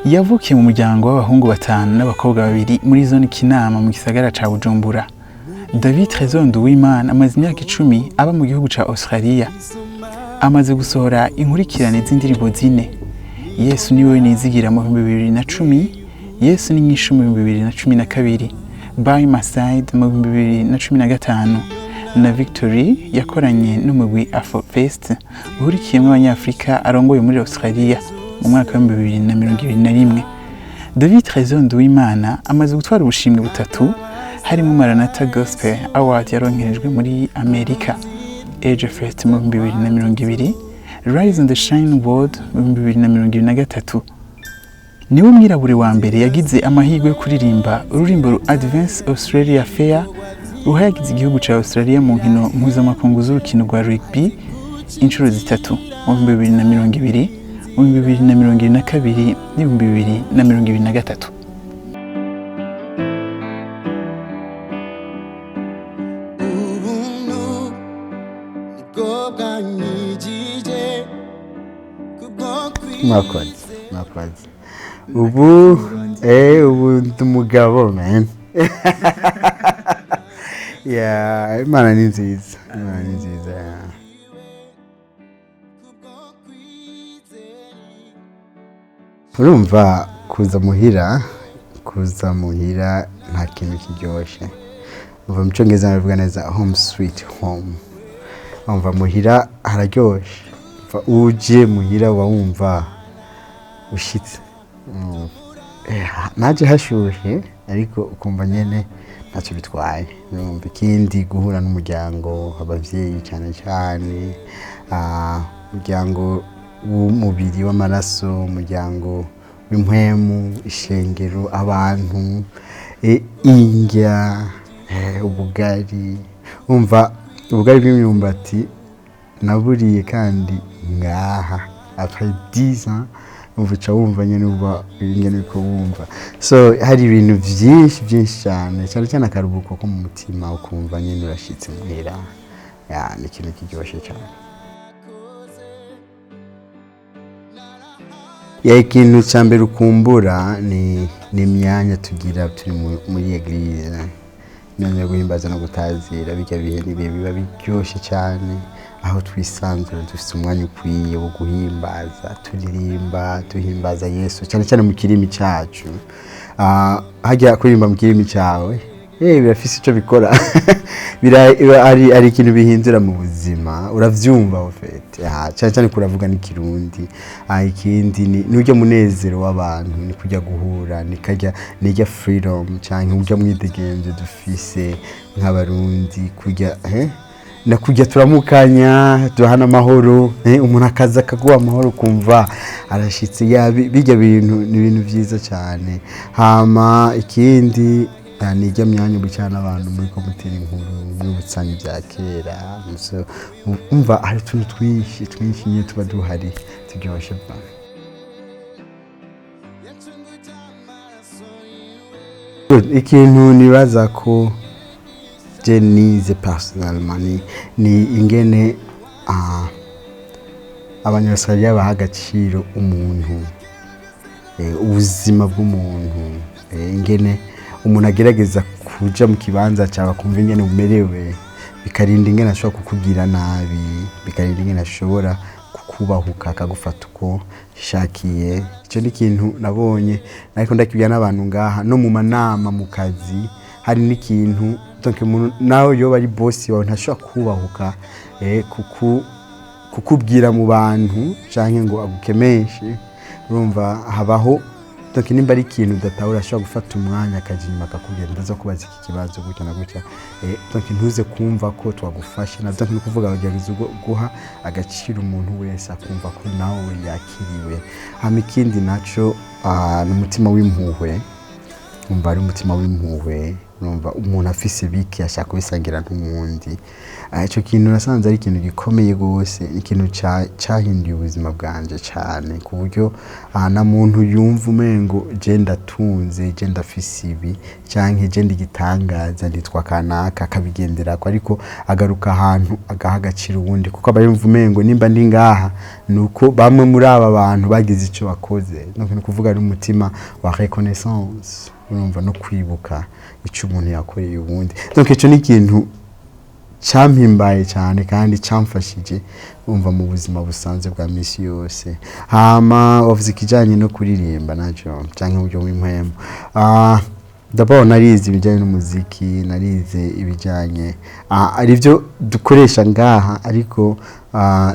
Yavukiye mu muryango w'abahungu batanu n'abakobwa babiri muri zone Kinama mu gisagara ca Bujumbura. David Trésor Nduwimana amaze imyaka 10 aba mu gihugu ca Australia. Amaze gusohora inkurikirane z'indirimbo zine. Yesu niwe nizigira mu 2010, Yesu ni nyishu mu 2012, By My Side mu 2015 na Victory yakoranye n'umugwi Afrofest uhurikiyemo abanyafrika arongoye muri Australia mu mwaka wa 2021. David Trésor Nduwimana amaze gutwara ubushimwe butatu harimo Maranatha Gospel Award yaronkerejwe muri Amerika, Age Fest mu 2020, Rise and the Shine Award mu 2023. Niwe mwirabure wa mbere yagize amahirwe yo kuririmba ururimbo Advance Australia Fair ruhayagize igihugu ca Australia mu nkino mpuzamakungu z'urukino rwa rugby inshuro zitatu mu 2020, mu 2022 n'ibihumbi 2023. Mwakoze. Ubu ndumugabo man. Yeah, Imana ni nziza. Urumva kuza muhira nta kintu kiryoshe. Uva mu Cyongereza baravuga neza home sweet home. Umva muhira hararyoshe. Uje muhira wumva ushitse. Naje hashushe ariko ukumva nyene ntacyo bitwaye. Numva ikindi guhura n'umuryango abavyeyi cyane umuryango w'umubiri w'amaraso, umuryango w'impwemu, ishengero, abantu, indya, ubugari. Umva ubugari bw'imyumbati naburiye kandi ngaha après 10 ans umvuca wumva nyene uba ingene ko wumva. So hari ibintu byinshi cyane akarubuko ko mu mutima ukumva nyene urashitse muhira. Ni ikintu kiryoshe cyane. Ikintu cyambere ukumbura ni imyanya tugira turi muri eglise. Imyanya yo guhimbaza no gutazira bijya bihe biba biryoshye cyane, aho twisanzura dufite umwanya ukwiye wo guhimbaza, turirimba, tuhimbaza Yesu cyane mu kirimi cyacu. Hajya kuririmba mu kirimi cyawe birafise ico bikora. ari ikintu bihindura mu buzima, uravyumva ofete. Cyane kuravuga n'ikirundi. Ikindi ni ujya munezero w'abantu, ni kujya guhura, nijya freedom cyane ujya mwidegenze dufise nk'abarundi kujya nakujya turamukanya duhana amahoro, umuntu akaza akaguha amahoro kumva arashitse. Bijya bintu ni ibintu byiza cyane. Hama ikindi nijya myanya ubicana abantu muri komutera inkuru n'ubutsanyi bya kera. Umva hari tuntu twinshi nyine tuba duhari turyoshye bwa. Ikintu nibaza ko nize personally ni ingene abanyarwanda baha agaciro umuntu, ubuzima bw'umuntu, ingene umuntu agerageza kuja mu kibanza cyawe kumva ingene umerewe, bikarinda ingene ashobora kukugira nabi, bikarinda ingene ashobora kukubahuka akagufata uko shakiye. Icyo ni ikintu nabonye ariko ndakibya n'abantu ngaha no mu manama mu kazi. Hari n'ikintu nawe yoba ari boss wawe ntashobora kubahuka kukubwira mu bantu canke ngo agukemeshe. Urumva habaho nimba ari ikintu udatahura ashobora gufata umwanya akajinyuma akakubwira ndaza kubaza iki kibazo gutya na gutya. Ntuze kumva ko twagufasha, navyo no kuvuga abagerageza guha agaciro umuntu wese akumva ko nawe yakiriwe. Hama ikindi naco n'umutima w'impuhwe. Umva ari umutima w'impuhwe urumva umuntu afise biki ashaka kubisangira n'umundi. Ico kintu nasanze ari ikintu gikomeye gose, ikintu cyahinduye ubuzima bwanje cyane ku buryo na muntu yumva umengo je ndatunze, je ndafise ibi canke je ndigitangaza nditwa kanaka akabigendera ko, ariko agaruka ahantu agaha agaciro ubundi, kuko abayumva umengo nimba ndi ngaha nuko bamwe muri aba bantu bagize ico bakoze, no kuvuga ari umutima wa reconnaissance, urumva no kwibuka ico umuntu yakoreye ubundi. Donc ico ni ikintu cyampimbaye cyane kandi cyamfashije umva mu buzima busanzwe bwa misi yose. Hama wavuze ikijanye no kuririmba naco canke uburyo w'impwemo. D'abord narize ibijanye n'umuziki, narize ibijanye ari byo dukoresha ngaha, ariko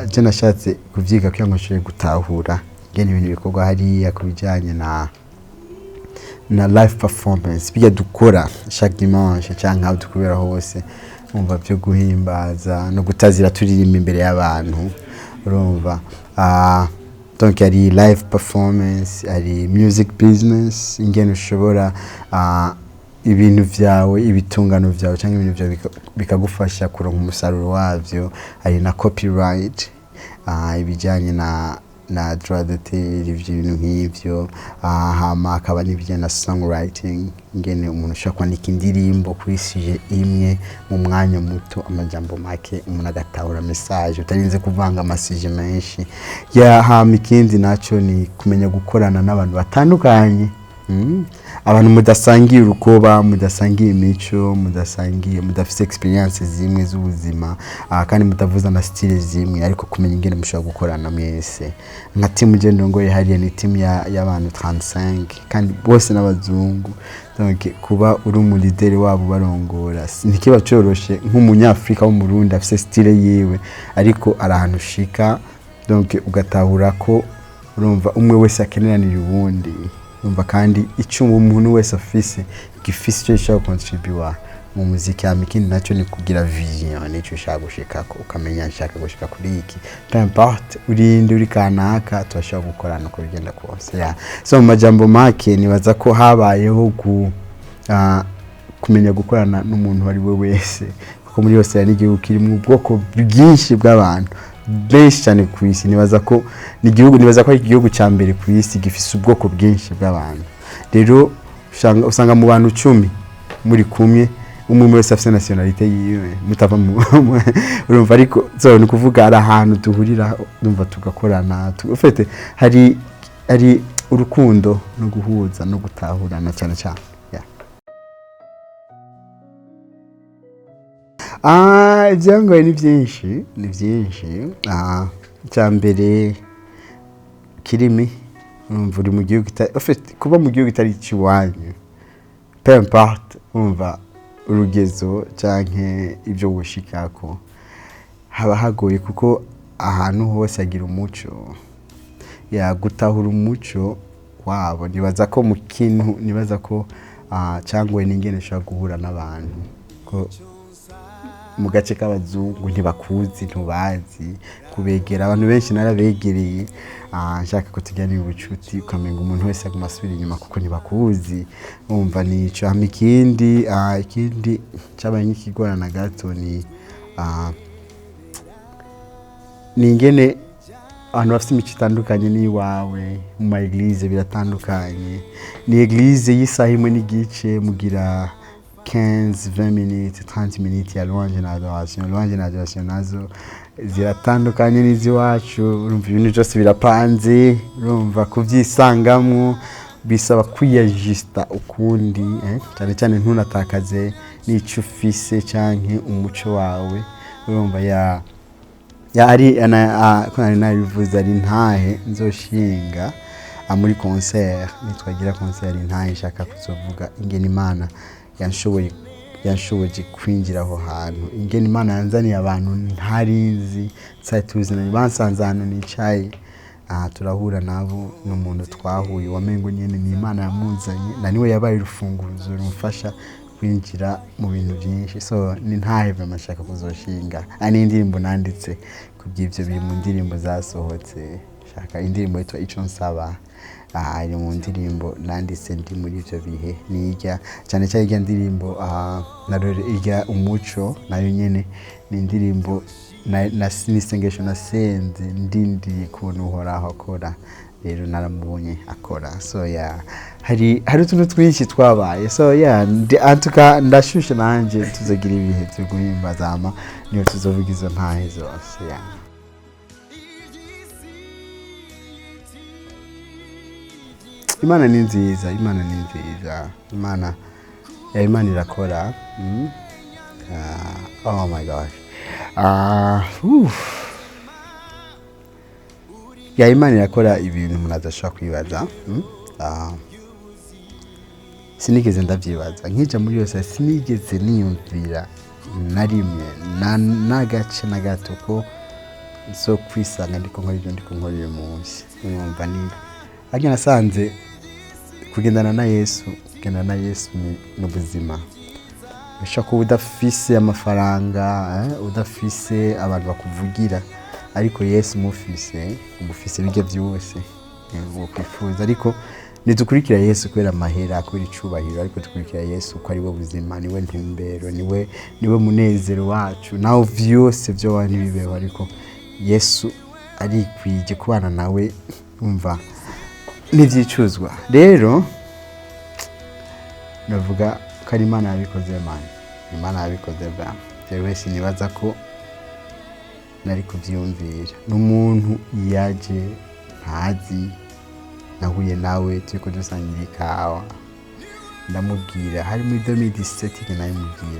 je nashatse kuvyiga kugira ngo nshobore gutahura ngene ibintu bikorwa hariya ku bijanye na live performance bijya dukora chaque dimanche canke aho dukubera hose, umva byo guhimbaza no gutazira turirimba imbere y'abantu, urumva. Donc ari live performance, ari music business, ingene ushobora ibintu vyawe, ibitungano vyawe canke ibintu vyawe bikagufasha kuronka umusaruro wavyo, ari na copyright, ibijanye na droit d'auteur, ibintu nk'ivyo. Hama akaba n'ibijanye na songwriting, ingene umuntu ashobora kwandika indirimbo kuri sije imwe mu mwanya muto, amajambo make, umuntu agatahura message utarinze kuvanga amasije menshi. Hama ikindi naco ni kumenya gukorana n'abantu batandukanye, abantu mudasangiye urukoba, mudasangiye imico, mudafise experience zimwe z'ubuzima, kandi mutavuza na style zimwe, ariko kumenya ingene mushobora gukorana mwese. Nka team je ndongoye hariya ni team y'abantu 35 kandi bose n'abazungu. Donc kuba uri mu leader wabo barongora ntikiba coroshe nk'umunyafrika wo mu Burundi afise style yiwe, ariko arahantu shika. Donc ugatahura ko urumva umwe wese akeneranira ubundi, umva kandi icyo umuntu wese afise gifise icyo gishaka contribuer mu muziki. Ikindi naco ni kugira vision, nico ushaka gushikako, ukamenya nshaka gushika kuri iki, peu importe urinde uri kanaka turashaka gukorana uko bigenda kose. So mu majambo make nibaza ko habayeho kumenya gukorana n'umuntu wari we wese, kuko muri yose ari igihugu kirimo ubwoko bwinshi bw'abantu benshi cyane ku isi. Nibaza ko ari igihugu cya mbere ku isi gifise ubwoko bwinshi bw'abantu. Rero usanga mu bantu 10 muri kumwe, umwe wese afite nationalité yiwe, mutava urumva. Ariko zo ni kuvuga ari ahantu duhurira, ndumva tugakorana, ufite hari urukundo no guhuza no gutahurana cyane cyane. Ibyangoye ni byinshi. Cyambere kirimi, urumva uri mu gihugu kuba mu gihugu kitari kiwanyu, peu importe urumva urugezo canke ibyo gushikako, haba hagoye kuko ahantu hose agira umuco, gutahura umuco wabo. Nibaza ko mu kintu, nibaza ko cyangwa n'ingene ushaka guhura n'abantu ko mu gace k'abazungu ntibakuzi, ntubazi kubegera. Abantu benshi narabegereye, nshaka ko tujyana ubucuti, ukamenga umuntu wese aguma asubira inyuma kuko ntibakuzi, umva nico. Hama ikindi cyabaye nk'ikigorana gato ni ingene abantu bafite imico itandukanye n'iwawe. Mu ma eglise biratandukanye, ni eglise y'isaha imwe n'igice mugira 15-20 minutes 30 minutes ya louange na adoration nazo ziratandukanye n'iziwacu. Urumva ibintu byose birapanze, urumva kuvyisangamo bisaba kwiyajista ukundi, cyane cyane ntunatakaze n'ico ufise canke umuco wawe. Urumva ari nabivuze ari ntahe nzoshinga muri concert, nitwagira concert ntahe nshaka kuzovuga ingene Imana yanshoboje kwinjira aho hantu, ingene Imana yanzaniye abantu ntarizi tuzana bansanze ahantu nicaye, turahura nabo n'umuntu twahuye wamengo nyene ni Imana yamunzanye, na niwe yabaye urufunguzo rumfasha kwinjira mu bintu byinshi. So ni ntahe bamashaka kuzoshinga, ani indirimbo nanditse kubyivyo biri mu ndirimbo zasohotse shaka indirimbo yitwa Ico Nsaba iri mu ndirimbo nanditse ndi muri ivyo bihe nijya cyane cyane irya ndirimbo narore irya umuco nayo nyene ni indirimbo na nisengesho nasenze ndindi kuntu uhoraho akora rero naramubonye akora so hari utuntu twinshi twabaye so antuka ndashushe nanje tuzogira ibihe byo guhimbaza ama niyo tuzovuga izo ntahe zose Imana ni nziza Imana irakora oh my gosh Imana irakora ibintu umuntu adashobora kwibaza sinigeze ndavyibaza nkija muri yose sinigeze niyumvira na rimwe n'agace na gato ko so kwisanga ndiko nkora uyu munsi numva ni ariko nasanze kugendana na Yesu ni ubuzima ushaka kuba udafise amafaranga udafise abantu bakuvugira ariko Yesu umufise bijya byose ukwifuza ariko nidukurikira Yesu kubera amahera kubera icubahiro ariko dukurikira Yesu ko ari we buzima niwe ntumbero niwe munezero wacu naho vyose byo wani bibeho ariko Yesu ari kwije kubana nawe umva nivyicuzwa rero navuga ko Imana yabikoze Imana yabikoze bwa jewe sinibaza ko nari kuvyumvira n'umuntu yaje ntazi nahuye nawe turiko dusangira ikawa ndamubwira hari muri 2017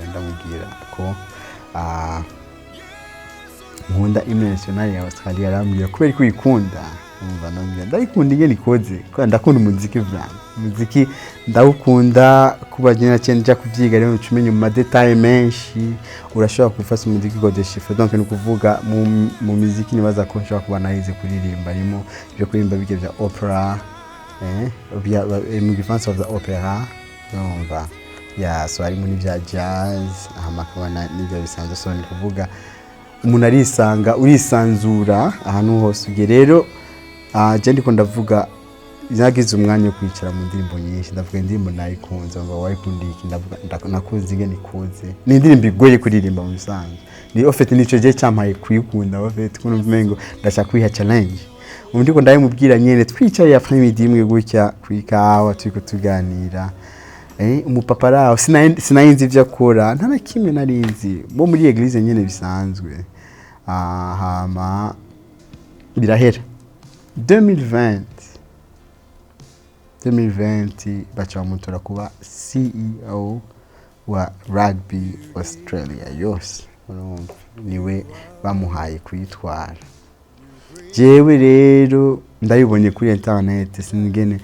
ndamubwira ko nkunda hymne nationale ya Australia arambwira kubera ko ikunda umva nongera ndayikunda ingene ikoze kandi ndakunda umuziki umuziki ndawukunda kuba nyina cyenja kuvyiga rero ucumenye mu detail menshi urashobora kufasa umuziki go de chiffre donc ni kuvuga mu muziki nibaza ko nshobora kuba nahize kuririmba arimo byo kuririmba bige bya opera mu gifaransa of the opera umva so ari muri bya jazz amakabana n'ibyo bisanzwe so ni kuvuga umuntu arisanga urisanzura ahantu hose uge rero je ndiko ndavuga zagize umwanya wo kwicara mu ndirimbo nyinshi ndavuga indirimbo nayikunze ngo wayikundiki ndavuga nakunze ingene ikoze ni indirimbo igoye kuririmba mu bisanzwe ni ofete nico je cyampaye kuyikunda ofete kuno mvengo ndashaka kwiha challenge ndiko ndayimubwira nyene twicaye ya family imwe gutya kwikawa turiko tuganira umupapa rawo sinayinzi ivyo akora nta na kimwe narinzi bo muri eglise nyene bisanzwe hama birahera 2020 bacha bamutora kuba CEO wa Rugby Australia yose niwe bamuhaye kwitwara jewe rero ndayibonye kuri internet singene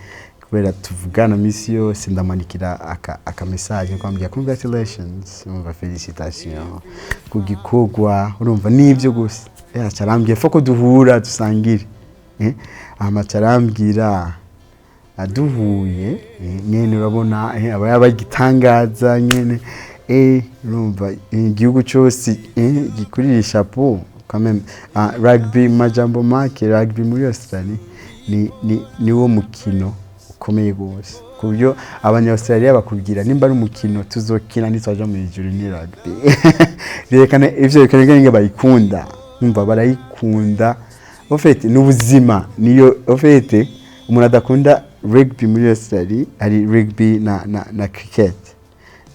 kubera tuvugana misi yose ndamandikira aka message kwambia congratulations umva felicitation kugikogwa urumva nivyo gusa carambye foko duhura dusangire amacarambwira aduhuye nyene urabona abaya bagitangaza nyene urumva igihugu cyose gikurira chapeau quand même rugby majambo make rugby muri Australia ni wo mukino ukomeye gose kubyo abanya-Australia bakubwira nimba ari umukino tuzokina nitwaje mu ijuru ni rugby birekana ivyo bikanenge bayikunda numva barayikunda ofete n'ubuzima niyo ofete umuntu adakunda rugby muri Australia hari rugby na cricket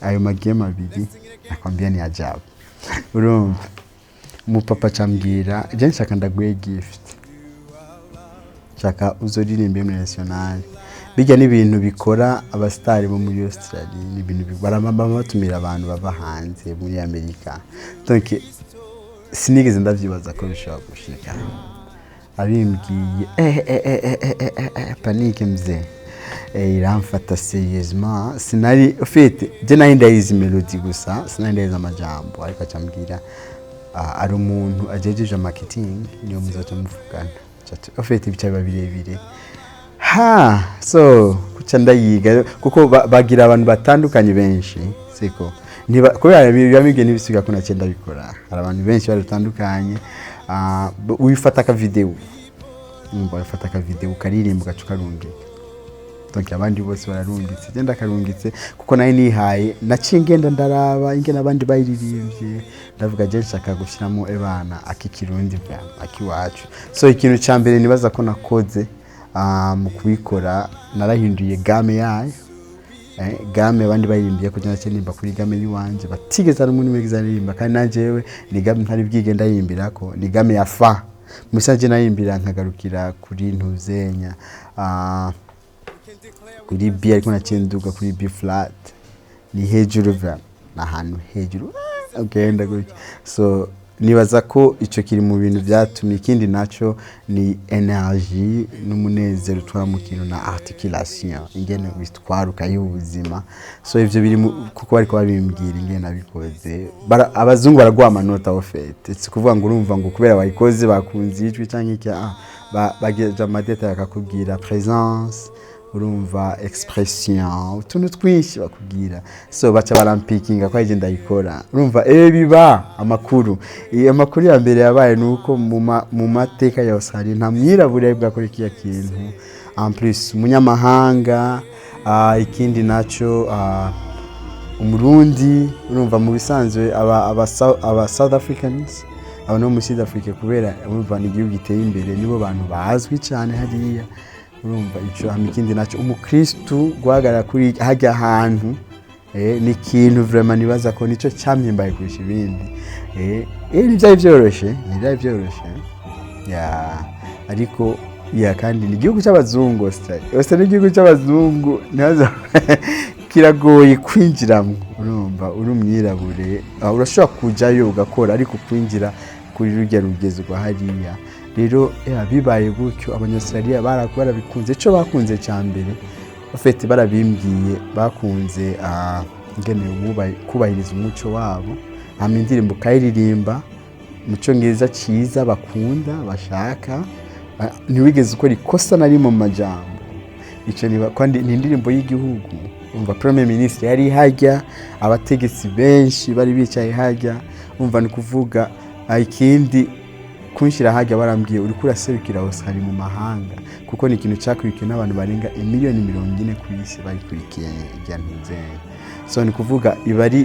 ayo magame abiri nakwambia ni ajabu urumva umupapa cambwira je nshaka ndaguye gift chaka uzoririmbe mu national bijya n'ibintu bikora abastari bo muri Australia n'ibintu baramamba batumira abantu bava hanze muri Amerika donc sinigeze ndavyibaza ko bishobora gushika abimbwiye panique mze iramfata seriousement sinari ufite je nahinda izi melody gusa sinari ndeza amajambo ariko acambwira ari umuntu ajejeje marketing niyo muzato muvugana ufite ibice birebire so kuca ndayiga kuko bagira abantu batandukanye benshi siko niba kubera bibamige nibisiga kuna cyenda bikora hari abantu benshi batandukanye wifata ka video umva bafata ka video ukaririmba ugacukarungika donc abandi bose bararungitse genda karungitse kuko nayo nihaye naciye ngenda ndaraba ingena abandi bayiririmbye ndavuga je nshaka gushiramo ebana akikirundi bwa akiwacu so ikintu cyambere nibaza ko nakoze mu kubikora narahinduye game yayo game abandi bayirimbiye kugira ngo nimba kuri game y'uwanje batigeza n'umuntu mwigiza aririmba kandi nanjewe ni game ntari bwigenda yimbira ko ni game ya fa musaje nayimbira nkagarukira kuri ntuzenya kuri B ariko nacenduka kuri B flat ni hejuru va na hanu hejuru ugenda gutya so nibaza ko ico kiri mu bintu byatumye ikindi naco ni energy n'umunezero twa mu kintu na articulation ingene witwaruka y'ubuzima so ivyo biri kuko bari ko babimbwira ingene nabikoze abazungu baragwa amanota ofete si kuvuga ngo urumva ngo kubera bayikoze bakunze ijwi canke iki bageje amadeta yakakubwira présence urumva expression utuntu twinshi bakubwira so baca barampikinga kwa agenda ikora urumva biba amakuru amakuru ya mbere yabaye nuko mu mateka ya Australia nta mwirabure bwakora kiya kintu en plus umunyamahanga ikindi naco umurundi urumva mu bisanzwe aba South Africans no mu South Africa kubera urumva ni igihugu giteye imbere nibo bantu bazwi cyane hariya urumva ico amikindi naco umukristo gwagara kuri hajya ahantu ni kintu vraiment nibaza ko nico cyamyimbaye kurusha ibindi ni byoroshe ya ariko ya kandi ni igihugu cy'abazungu Australia ni igihugu cy'abazungu naza kiragoye kwinjiramo urumva uri umwirabure urashobora kujayo ugakora ariko kwinjira kuri rujya rugezwa hariya rero bibaye gutyo abanyaustralia barakora bikunze ico bakunze cyambere bafite barabimbwiye bakunze ngene kubahiriza umuco wabo amindirimbo kayiririmba muco ngiza ciza bakunda bashaka ntiwigeze ukora ikosa nari mu majambo ico niba kandi ni indirimbo y'igihugu umva premier ministre yari hajya abategetsi benshi bari bicaye hajya umva ni kuvuga ikindi kunshira hajya barambwiye uri kuraserukira Australia mu mahanga kuko ni ikintu cyakurikiye n'abantu barenga 1,40,000 ku isi bayikurikiye ijyantuze so ni kuvuga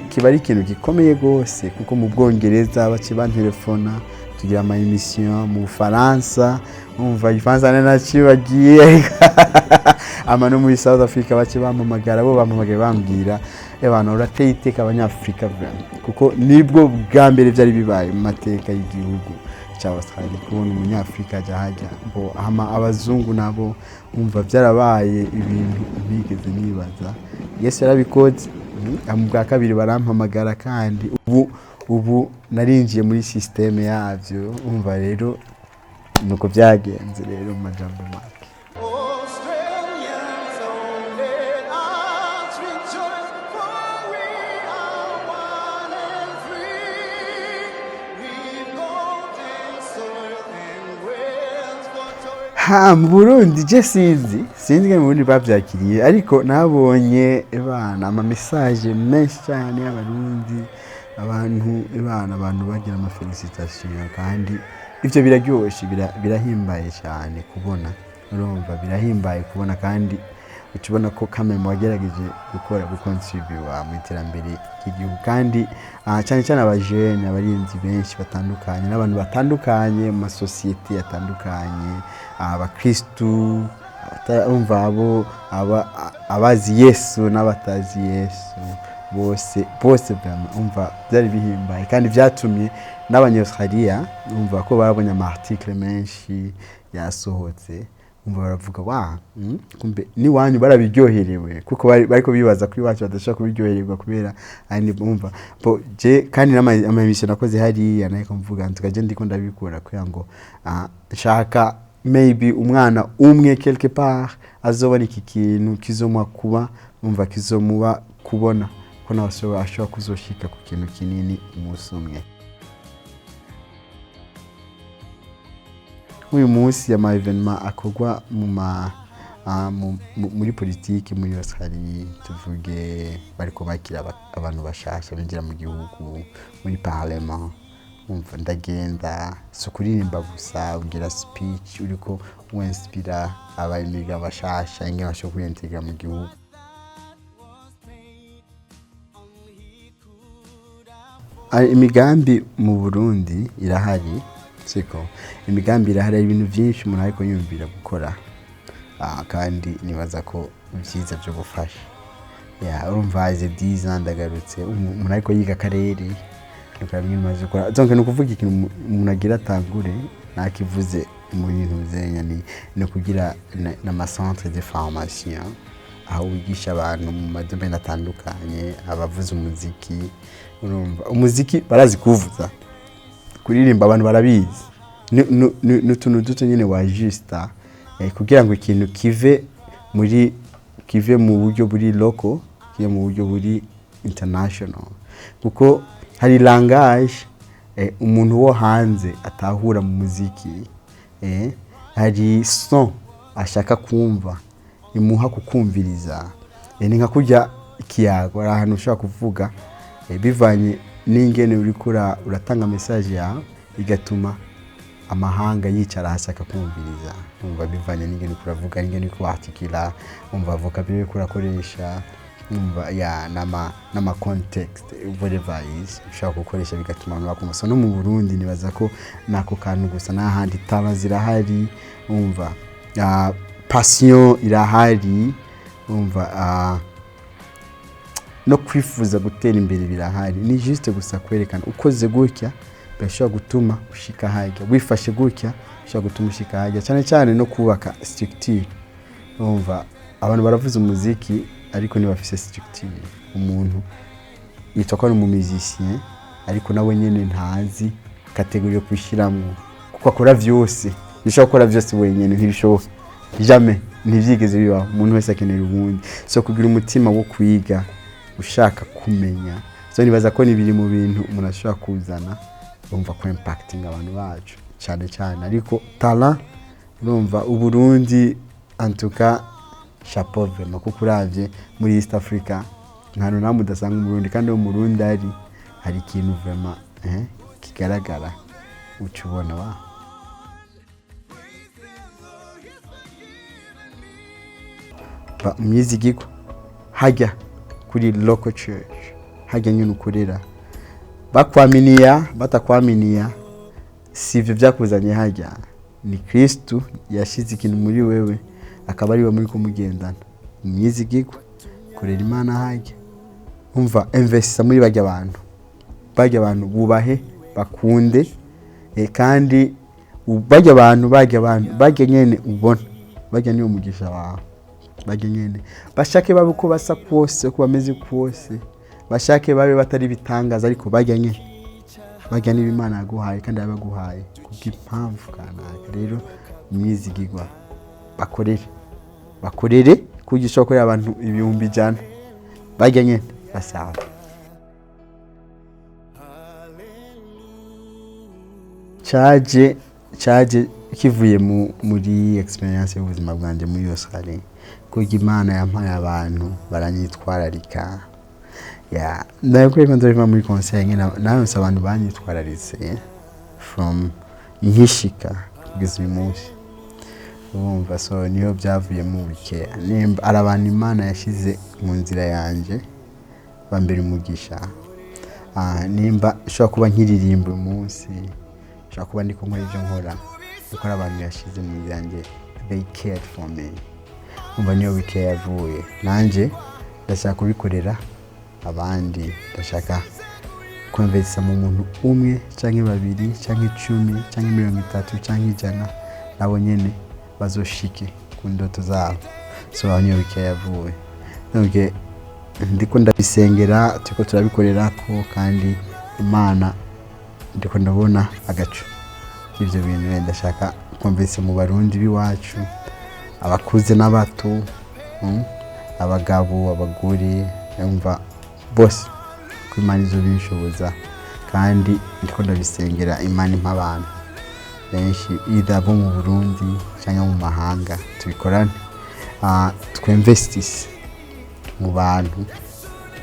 kibari ikintu gikomeye gose kuko mu Bwongereza bace bantelefona tugira ama emission mu Faransa umva ifanza naci bagiye amano muri South Africa bace bamamagara bo bamamagaye bambwira abantu urateye iteka abanyafrika kuko nibwo bwa mbere byari bibaye mu mateka y'igihugu cy'Australia kubona umunyafrika jahajya bo abazungu nabo umva byarabaye ibintu bigeze nibaza Yesu yarabikoze bwa kabiri barampamagara kandi ubu narinjiye muri systeme yavyo umva rero nuko byagenze rero mu majambo make mu Burundi je sinzi mu Burundi bavyakiriye ariko nabonye ebana ama message menshi cyane y'abarundi abantu bagira ama felicitation kandi ivyo biraryoshe birahimbaye cyane kubona urumva birahimbaye kubona kandi ukibona ko kameme wagerageje gukora gucontribute mu iterambere ry'igihugu kandi cyane cyane abajene abarinzi benshi batandukanye n'abantu batandukanye mu societe yatandukanye abakristu umva abo abazi Yesu n'abatazi Yesu bose umva byari bihimbaye kandi byatumye n'abanyaustralia umva ko barabonye ama article menshi yasohotse umva baravuga kumbe ni wanyu barabiryoherewe kuko bariko bibaza kuri wacu badashaka kubiryohererwa kubera ani umva je kandi ama emission nakoze hariya nako mvuga ntukaje ndiko ndabikora kuya ngo nshaka maybe umwana umwe quelque part azobona iki kintu kizomwa kuba umva kizomuba kubona ko nawe ashobora kuzoshika ku kintu kinini umunsi umwe uyu munsi ama evenement akogwa muri politiki muri Australia tuvuge bariko bakira abantu bashasha binjira mu gihugu muri parlement umva ndagenda so kuririmba gusa ugira speech uriko winspira abayimiga bashasha inge basho kwintegra mu gihugu. Imigambi mu Burundi irahari siko imigambi irahari ibintu byinshi umuntu ariko yumvira gukora kandi nibaza ko byiza byo gufasha urumva ize 10 ans ndagarutse umuntu ariko yiga karere nukamwe maze gukora donc no kuvuga ikintu umuntu agira atangure nakivuze mu bintu bizenya no kugira na centre de formation aho wigisha abantu mu madomaine atandukanye abavuza umuziki urumva umuziki barazi kuvuza kuririmba abantu barabizi n'utuntu duto nyene wa justa kugira ngo ikintu kive mu buryo buri local kive mu buryo buri international kuko hari langage umuntu wo hanze atahura mu muziki hari son ashaka kumva imuha kukumviriza ni nka kujya ikiyago ahantu ushaka kuvuga bivanye n'ingene uri uratanga message yawe igatuma amahanga yicara hashaka kumviriza umva bivanye n'ingene kuravuga n'ingene ko articulate umva vocabulary kurakoresha umva nama context whatever is ushaka gukoresha bigatuma abantu bakumva. No mu Burundi nibaza ko nako kantu gusa n'ahandi tabazira hari umva passion irahari umva no kwifuza gutera imbere birahari ni juste gusa kwerekana ukoze gutya bashobora gutuma ushika hajya wifashe gutya bashobora gutuma ushika hajya cyane cyane no kubaka structure umva abantu baravuza umuziki ariko ni bafise structure umuntu yitwa ko ari mu musicien ariko nawe nyene ntazi kategori yo kwishiramwe kuko akora vyose nishaka gukora vyose wenyene ntibishoboka jamais ntivyigeze bibaho umuntu wese akenera ubundi so kugira umutima wo kwiga ushaka kumenya so nibaza ko nibiri mu bintu umuntu ashobora kuzana umva ko impacting abantu bacu cyane cyane ariko talent urumva Uburundi en tout cas chapeau vraiment kuko uravye muri East Africa nkano namudasanga mu Burundi kandi mu Burundi hari ikintu vraiment kigaragara ucubona wa muziki hajya kuri local church hajya nyine ukorera bakwaminiya batakwaminiya sivyo byakuzanye hajya ni Kristo yashize ikintu muri wewe akaba ari we muri kumugendana muziki korera Imana hajya umva investa muri bajya abantu bubahe bakunde kandi bajya abantu bajya nyene ubona bajya niyo mugisha wawe bajya nyene bashake babe ko basa kwose ko bameze kwose bashake babe batari bitangaza ariko bajya nyene bajya n'Imana yaguhaye kandi yabaguhaye kubw'impamvu kanaka rero mwizigirwa bakorere kugisha ko abantu ibihumbi jana bajya nyene basaba charge kivuye muri experience y'ubuzima bwanje muri Australia kuko Imana yampaye abantu baranyitwararika ndakwiye ko nzova muri conseil nawe abantu banyitwararitse from nkishika kugeza uyu munsi umva so niyo byavuye mu bike nimba arabantu Imana yashize mu nzira yanje bambere umugisha nimba shaka kuba nkiririmba umunsi shaka kuba ndiko nkora ibyo nkora kuko abantu yashize mu nzira yanje they cared for me umva niyo bike yavuye nanje ndashaka kubikorera abandi ndashaka konversa mu muntu umwe canke babiri canke 10 canke 30 canke 100 nabo nyene bazoshike ku ndoto zabo so niyo bike yavuye none ndiko ndabisengera tuko turabikorera ko kandi Imana ndiko ndabona agacu ivyo bintu ndashaka konversa mu Barundi biwacu abakuze n'abato abagabo abagore umva bose ko Imana izo bishoboza kandi ndiko ndabisengera Imana impabana benshi idabo mu Burundi cyangwa mu mahanga tubikorane twinvestis mu bantu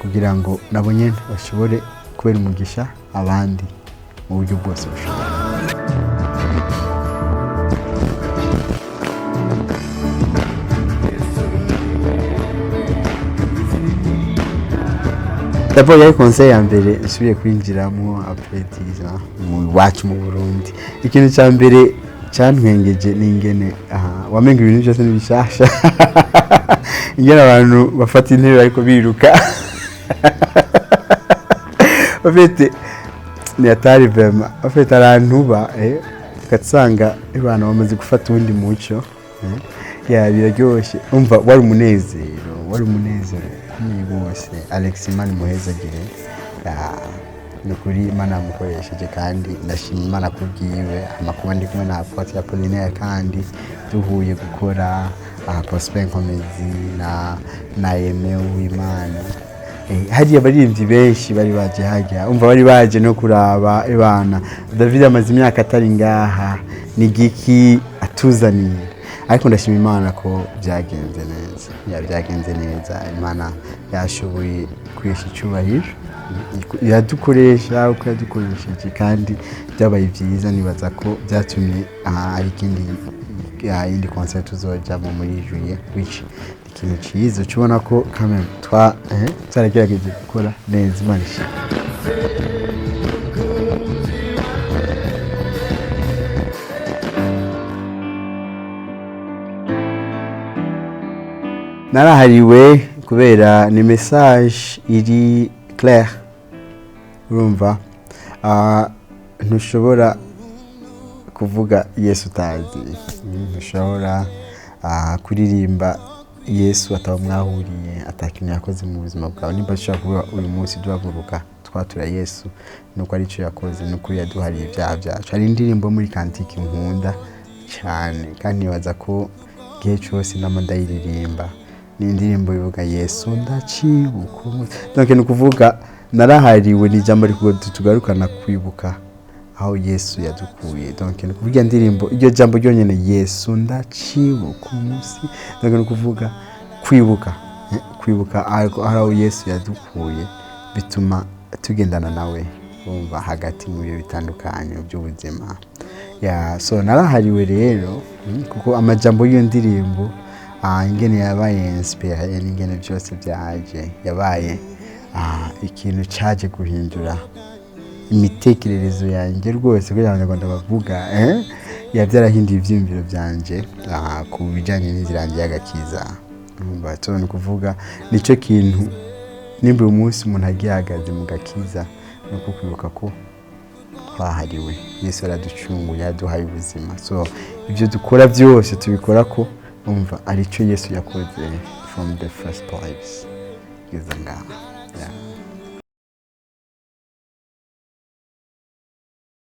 kugira ngo nabo nyene bashobore kubera umugisha abandi mu buryo bwose bushoboka. D'abord yari conseil ya mbere nsubiye kwinjiramo apetiza mu wacu mu Burundi. Ikintu cya mbere cyantwengeje n'ingene wamenga ibintu byose n'ibishasha. Ingene abantu bafata intebe ariko biruka. Bafite ni atari vema. Bafite arantuba katsanga ibana bamaze gufata undi muco. Ya biraryoshye. Umva wari umunezero ni bose. Alex Imana muhezagire. Nukuri Imana mukoresheje kandi ndashima Imana kubwiwe amakuba ndi kumwe na Apotre Apollinaire kandi duhuye gukora Prosper Nkomezi na Yeme w'Imana. Hariya baririmbyi benshi bari baje hajya umva bari baje no kuraba ibana David amaze imyaka atari ngaha ni giki atuzaniye ariko ndashima Imana ko byagenze neza Imana yashoboye kwisha icyubahiro yadukoresha uko yadukoresheje kandi byabaye byiza nibaza ko byatumye ari indi concert tuzoja muri juillet which ikintu cyiza cyubona ko kamera twaragerageza gukora neza Imana ishimwe. Narahariwe kubera ni message iri clair urumva ntushobora kuvuga Yesu utazi ntushobora kuririmba Yesu ataba mwahuriye atakintu yakoze mu buzima bwawe nimba ushaka kuvuga uyu munsi duhaguruka twatura Yesu nuko ari cyo yakoze nuko yaduhariye ibyaha byacu. Hari indirimbo muri kantiki nkunda cyane kandi nibaza ko gihe cyose ndayiririmba ni indirimbo ivuga Yesu ndacibuka. Donc ni kuvuga narahariwe ni jambo ariko tugarukana kwibuka aho Yesu yadukuye. Donc ni kuvuga indirimbo iryo jambo ryonyene Yesu ndacibuka umunsi. Donc ni kuvuga kwibuka aho Yesu yadukuye bituma tugendana nawe umva hagati mu bihe bitandukanye by'ubuzima. So narahariwe rero kuko amajambo y'iyo ndirimbo ingene yabaye inspire ingene byose byaje yabaye ikintu cyaje guhindura imitekererezo yanjye rwose kugira ngo Abanyarwanda bavuga yabyarahinduye ibyiyumviro byanje ku bijyanye n'inzirange y'agakiza. Ni kuvuga nicyo kintu nimba uyu munsi umuntu agihagaze mu gakiza no kwibuka ko twahariwe Yesu araducunguye yaduhaye ubuzima. So ibyo dukora byose tubikora ko umva aricyo Yesu yakoze from the first place kugeza ngaha.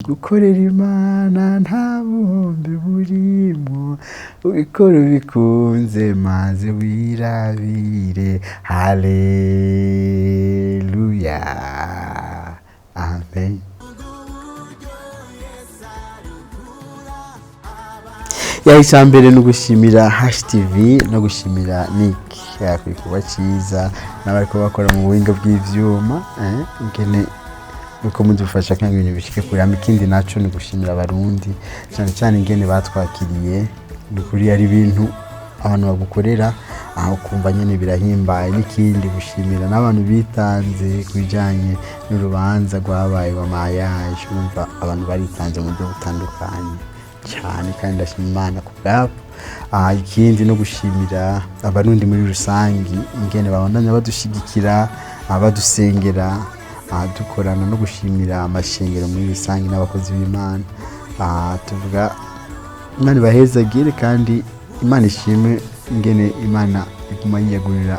Gukorera Imana nta buhombe burimo ubikora bikunze maze wirabire. Haleluya amen. Icyambere no gushimira HTV no gushimira Nick yakwikuba cyiza n'abariko bakora mu buhinga bw'ivyuma ingene uko mudufasha kandi ibintu bishike kuri amikindi naco ni gushimira abarundi cyane ingene batwakiriye dukuri ari ibintu abantu bagukorera aho kumva nyene birahimbaye. N'ikindi gushimira n'abantu bitanze kujanye n'urubanza rwabaye wa mariage umva abantu baritanze mu buryo butandukanye cyane kandi ndashima Imana ku bwabo. Ikindi no gushimira abarundi muri rusangi ingene babandanya badushigikira abadusengera dukorana no gushimira amashengero muri rusangi n'abakozi b'Imana. Tuvuga Imana bahezagire kandi Imana ishimwe ingene Imana iguma yiyagurira